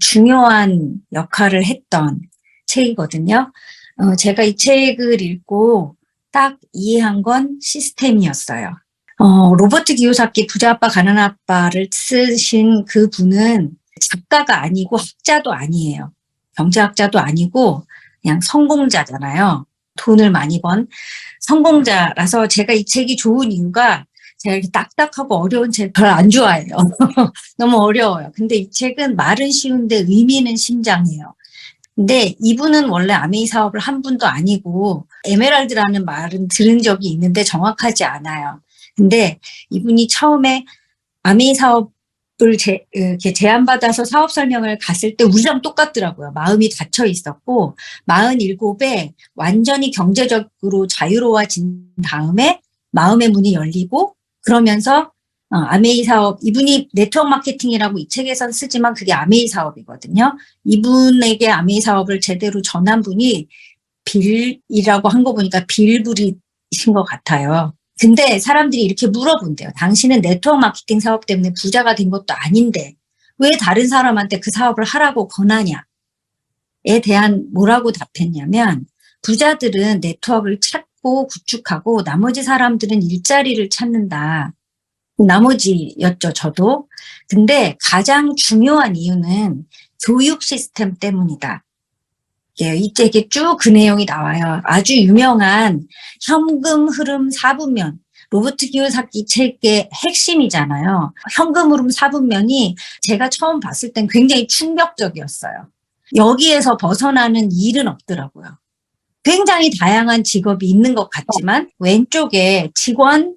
중요한 역할을 했던 책이거든요. 제가 이 책을 읽고 딱 이해한 건 시스템이었어요. 로버트 기요사키 부자 아빠 가난한 아빠를 쓰신 그분은 작가가 아니고 학자도 아니에요. 경제학자도 아니고 그냥 성공자잖아요. 돈을 많이 번 성공자라서 제가 이 책이 좋은 이유가 제가 이렇게 딱딱하고 어려운 책 별로 안 좋아해요. 너무 어려워요. 근데 이 책은 말은 쉬운데 의미는 심장이에요. 근데 이분은 원래 아메이 사업을 한 분도 아니고 에메랄드라는 말은 들은 적이 있는데 정확하지 않아요. 근데 이분이 처음에 아메이 사업을 이렇게 제안받아서 사업 설명을 갔을 때 우리랑 똑같더라고요. 마음이 닫혀 있었고 47에 완전히 경제적으로 자유로워진 다음에 마음의 문이 열리고 그러면서 아메이 사업, 이분이 네트워크 마케팅이라고 이 책에선 쓰지만 그게 아메이 사업이거든요. 이분에게 아메이 사업을 제대로 전한 분이 빌이라고 한 거 보니까 빌브리신 것 같아요. 근데 사람들이 이렇게 물어본대요. 당신은 네트워크 마케팅 사업 때문에 부자가 된 것도 아닌데 왜 다른 사람한테 그 사업을 하라고 권하냐에 대한 뭐라고 답했냐면 부자들은 네트워크를 찾고 구축하고 나머지 사람들은 일자리를 찾는다. 나머지였죠, 저도. 근데 가장 중요한 이유는 교육 시스템 때문이다. 이 책에 쭉 그 내용이 나와요. 아주 유명한 현금 흐름 4분면. 로버트 기요사키 책의 핵심이잖아요. 현금 흐름 4분면이 제가 처음 봤을 땐 굉장히 충격적이었어요. 여기에서 벗어나는 일은 없더라고요. 굉장히 다양한 직업이 있는 것 같지만 왼쪽에 직원,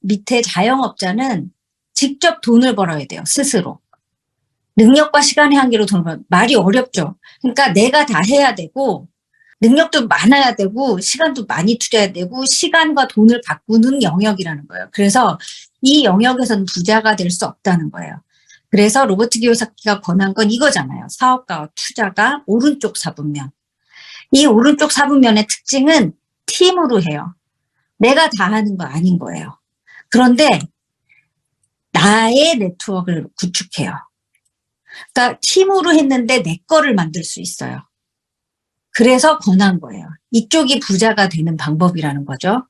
밑에 자영업자는 직접 돈을 벌어야 돼요. 스스로. 능력과 시간의 한계로 돈을 벌어요. 말이 어렵죠. 그러니까 내가 다 해야 되고 능력도 많아야 되고 시간도 많이 투자해야 되고 시간과 돈을 바꾸는 영역이라는 거예요. 그래서 이 영역에서는 부자가 될 수 없다는 거예요. 그래서 로버트 기요사키가 권한 건 이거잖아요. 사업가와 투자가 오른쪽 4분면. 이 오른쪽 4분면의 특징은 팀으로 해요. 내가 다 하는 거 아닌 거예요. 그런데 나의 네트워크를 구축해요. 그러니까 팀으로 했는데 내 거를 만들 수 있어요. 그래서 권한 거예요. 이쪽이 부자가 되는 방법이라는 거죠.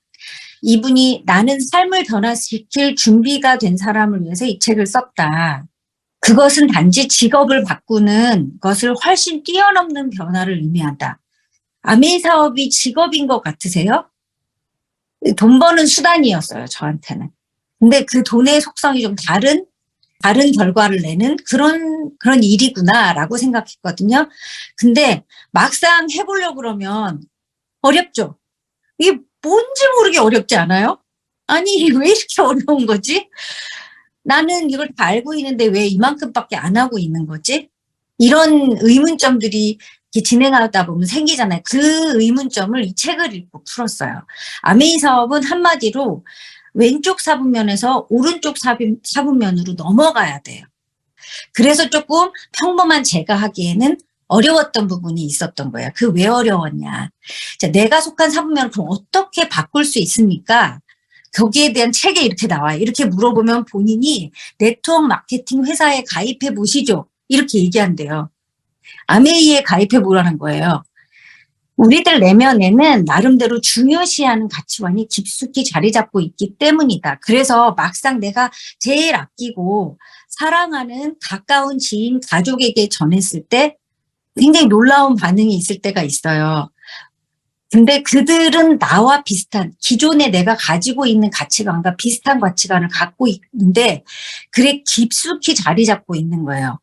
이분이 나는 삶을 변화시킬 준비가 된 사람을 위해서 이 책을 썼다. 그것은 단지 직업을 바꾸는 것을 훨씬 뛰어넘는 변화를 의미한다. 아메이 사업이 직업인 것 같으세요? 돈 버는 수단이었어요, 저한테는. 근데 그 돈의 속성이 좀 다른 결과를 내는 그런 일이구나라고 생각했거든요. 근데 막상 해보려고 그러면 어렵죠. 이게 뭔지 모르게 어렵지 않아요? 아니, 왜 이렇게 어려운 거지? 나는 이걸 다 알고 있는데 왜 이만큼밖에 안 하고 있는 거지? 이런 의문점들이 이렇게 진행하다 보면 생기잖아요. 그 의문점을 이 책을 읽고 풀었어요. 아메이 사업은 한마디로 왼쪽 4분면에서 오른쪽 4분면으로 넘어가야 돼요. 그래서 조금 평범한 제가 하기에는 어려웠던 부분이 있었던 거예요. 그 왜 어려웠냐. 자, 내가 속한 4분면을 그럼 어떻게 바꿀 수 있습니까? 거기에 대한 책에 이렇게 나와요. 이렇게 물어보면 본인이 네트워크 마케팅 회사에 가입해 보시죠. 이렇게 얘기한대요. 아메이에 가입해 보라는 거예요. 우리들 내면에는 나름대로 중요시하는 가치관이 깊숙이 자리 잡고 있기 때문이다. 그래서 막상 내가 제일 아끼고 사랑하는 가까운 지인, 가족에게 전했을 때 굉장히 놀라운 반응이 있을 때가 있어요. 근데 그들은 나와 비슷한, 기존에 내가 가지고 있는 가치관과 비슷한 가치관을 갖고 있는데 그래 깊숙이 자리 잡고 있는 거예요.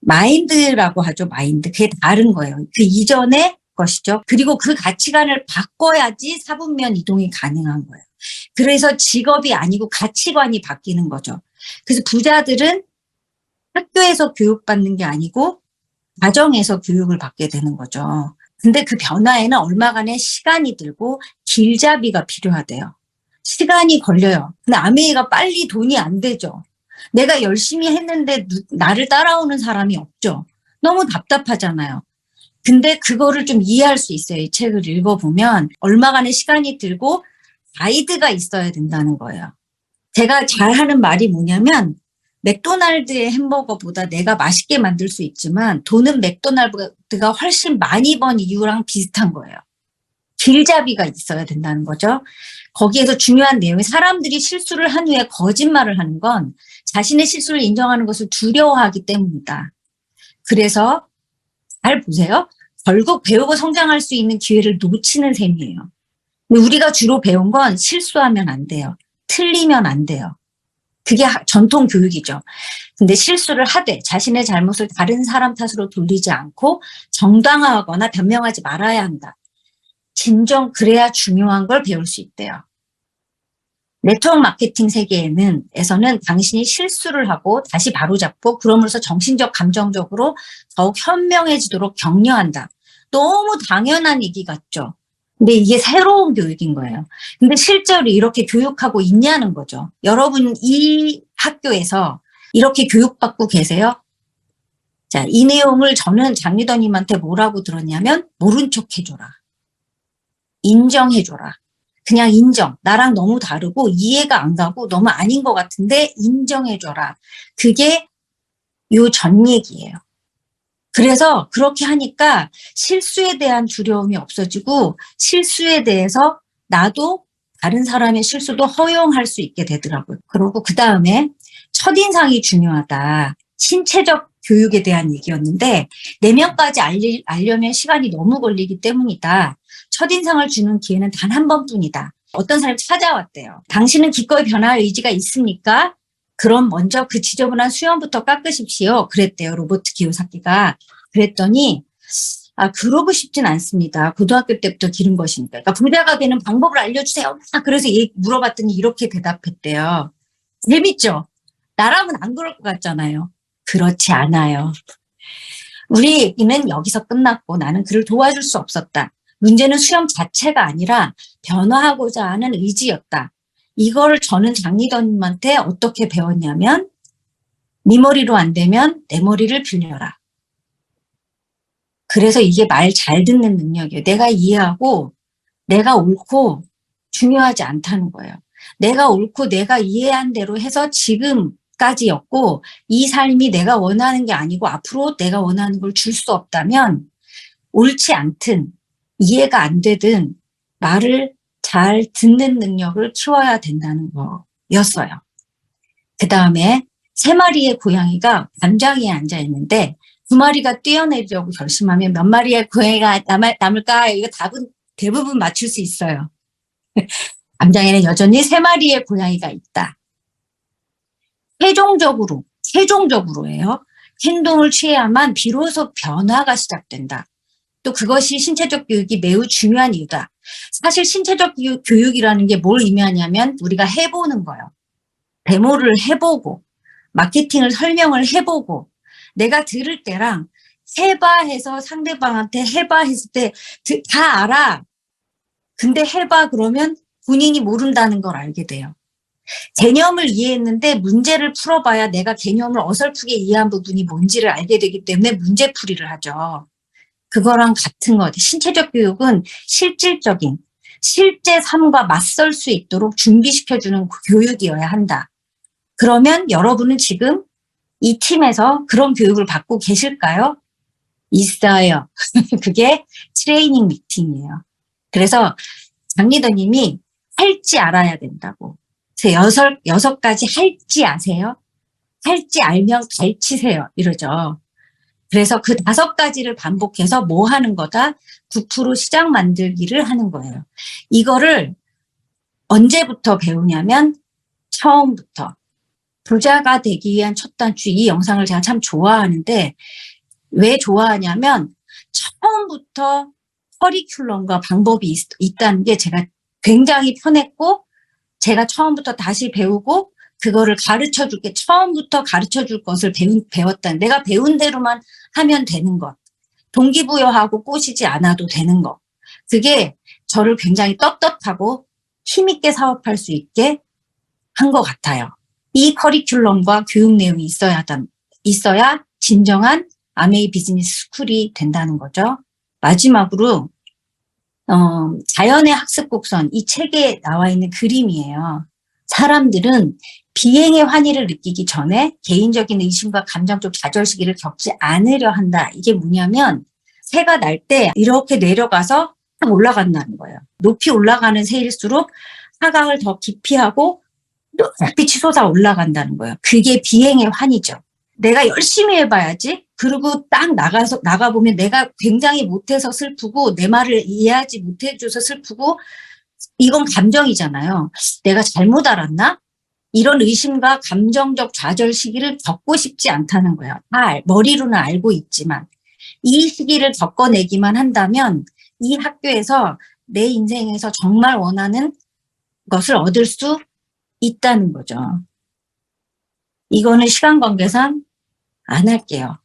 마인드라고 하죠. 마인드. 그게 다른 거예요. 그 이전의 것이죠. 그리고 그 가치관을 바꿔야지 4분면 이동이 가능한 거예요. 그래서 직업이 아니고 가치관이 바뀌는 거죠. 그래서 부자들은 학교에서 교육받는 게 아니고 가정에서 교육을 받게 되는 거죠. 근데 그 변화에는 얼마간의 시간이 들고 길잡이가 필요하대요. 시간이 걸려요. 근데 아메이가 빨리 돈이 안 되죠. 내가 열심히 했는데 나를 따라오는 사람이 없죠. 너무 답답하잖아요. 근데 그거를 좀 이해할 수 있어요. 이 책을 읽어보면 얼마간의 시간이 들고 가이드가 있어야 된다는 거예요. 제가 잘하는 말이 뭐냐면 맥도날드의 햄버거보다 내가 맛있게 만들 수 있지만 돈은 맥도날드가 훨씬 많이 번 이유랑 비슷한 거예요. 길잡이가 있어야 된다는 거죠. 거기에서 중요한 내용이 사람들이 실수를 한 후에 거짓말을 하는 건 자신의 실수를 인정하는 것을 두려워하기 때문이다. 그래서 잘 보세요. 결국 배우고 성장할 수 있는 기회를 놓치는 셈이에요. 근데 우리가 주로 배운 건 실수하면 안 돼요. 틀리면 안 돼요. 그게 전통 교육이죠. 근데 실수를 하되 자신의 잘못을 다른 사람 탓으로 돌리지 않고 정당화하거나 변명하지 말아야 한다. 그래야 중요한 걸 배울 수 있대요. 네트워크 마케팅 세계에서는 당신이 실수를 하고 다시 바로잡고 그러면서 정신적, 감정적으로 더욱 현명해지도록 격려한다. 너무 당연한 얘기 같죠? 근데 이게 새로운 교육인 거예요. 근데 실제로 이렇게 교육하고 있냐는 거죠. 여러분 이 학교에서 이렇게 교육받고 계세요? 자, 이 내용을 저는 장리더님한테 뭐라고 들었냐면 모른 척 해줘라. 인정해줘라. 그냥 인정. 나랑 너무 다르고 이해가 안 가고 너무 아닌 것 같은데 인정해줘라. 그게 요 전 얘기예요. 그래서 그렇게 하니까 실수에 대한 두려움이 없어지고 실수에 대해서 나도 다른 사람의 실수도 허용할 수 있게 되더라고요. 그리고 그 다음에 첫인상이 중요하다. 신체적 교육에 대한 얘기였는데 내면까지 알려면 시간이 너무 걸리기 때문이다. 첫인상을 주는 기회는 단 한 번뿐이다. 어떤 사람이 찾아왔대요. 당신은 기꺼이 변화할 의지가 있습니까? 그럼 먼저 그 지저분한 수염부터 깎으십시오. 그랬대요. 로버트 기요사키가. 그랬더니 그러고 싶진 않습니다. 고등학교 때부터 기른 것이니까. 그러니까 부자가 되는 방법을 알려주세요. 그래서 물어봤더니 이렇게 대답했대요. 재밌죠? 나라면 안 그럴 것 같잖아요. 그렇지 않아요. 우리 얘기는 여기서 끝났고 나는 그를 도와줄 수 없었다. 문제는 수염 자체가 아니라 변화하고자 하는 의지였다. 이걸 저는 장리더님한테 어떻게 배웠냐면 네 머리로 안 되면 내 머리를 빌려라. 그래서 이게 말 잘 듣는 능력이에요. 내가 이해하고 내가 옳고 중요하지 않다는 거예요. 내가 옳고 내가 이해한 대로 해서 지금까지였고 이 삶이 내가 원하는 게 아니고 앞으로 내가 원하는 걸 줄 수 없다면 옳지 않든 이해가 안 되든 말을 잘 듣는 능력을 키워야 된다는 거였어요. 그 다음에 3마리의 고양이가 담장에 앉아 있는데 2마리가 뛰어내리려고 결심하면 몇 마리의 고양이가 남을까? 이거 답은 대부분 맞출 수 있어요. 담장에는 여전히 3마리의 고양이가 있다. 최종적으로예요. 행동을 취해야만 비로소 변화가 시작된다. 또 그것이 신체적 교육이 매우 중요한 이유다. 사실 신체적 교육이라는 게 뭘 의미하냐면 우리가 해보는 거예요. 데모를 해보고 마케팅을 설명을 해보고 내가 들을 때랑 해봐 해서 상대방한테 해봐 했을 때 다 알아. 근데 해봐 그러면 본인이 모른다는 걸 알게 돼요. 개념을 이해했는데 문제를 풀어봐야 내가 개념을 어설프게 이해한 부분이 뭔지를 알게 되기 때문에 문제풀이를 하죠. 그거랑 같은 것 같아요. 신체적 교육은 실질적인 실제 삶과 맞설 수 있도록 준비시켜주는 교육이어야 한다. 그러면 여러분은 지금 이 팀에서 그런 교육을 받고 계실까요? 있어요. 그게 트레이닝 미팅이에요. 그래서 장리더님이 할지 알아야 된다고. 그래서 6가지 할지 아세요? 할지 알면 가르치세요. 이러죠. 그래서 그 5가지를 반복해서 뭐 하는 거다? 9% 시장 만들기를 하는 거예요. 이거를 언제부터 배우냐면 처음부터. 부자가 되기 위한 첫 단추, 이 영상을 제가 참 좋아하는데 왜 좋아하냐면 처음부터 커리큘럼과 방법이 있다는 게 제가 굉장히 편했고 제가 처음부터 다시 배우고 그거를 가르쳐줄게 처음부터 가르쳐줄 것을 배웠다. 내가 배운 대로만 하면 되는 것. 동기부여하고 꼬시지 않아도 되는 것. 그게 저를 굉장히 떳떳하고 힘있게 사업할 수 있게 한 것 같아요. 이 커리큘럼과 교육 내용이 있어야 진정한 아메이 비즈니스 스쿨이 된다는 거죠. 마지막으로 자연의 학습 곡선 이 책에 나와 있는 그림이에요. 사람들은 비행의 환희를 느끼기 전에 개인적인 의심과 감정적 좌절 시기를 겪지 않으려 한다. 이게 뭐냐면 새가 날 때 이렇게 내려가서 올라간다는 거예요. 높이 올라가는 새일수록 사각을 더 깊이 하고 빛이 솟아 올라간다는 거예요. 그게 비행의 환희죠. 내가 열심히 해봐야지. 그리고 딱 나가보면 내가 굉장히 못해서 슬프고 내 말을 이해하지 못해줘서 슬프고 이건 감정이잖아요. 내가 잘못 알았나? 이런 의심과 감정적 좌절 시기를 겪고 싶지 않다는 거예요. 머리로는 알고 있지만 이 시기를 겪어내기만 한다면 이 학교에서 내 인생에서 정말 원하는 것을 얻을 수 있다는 거죠. 이거는 시간 관계상 안 할게요.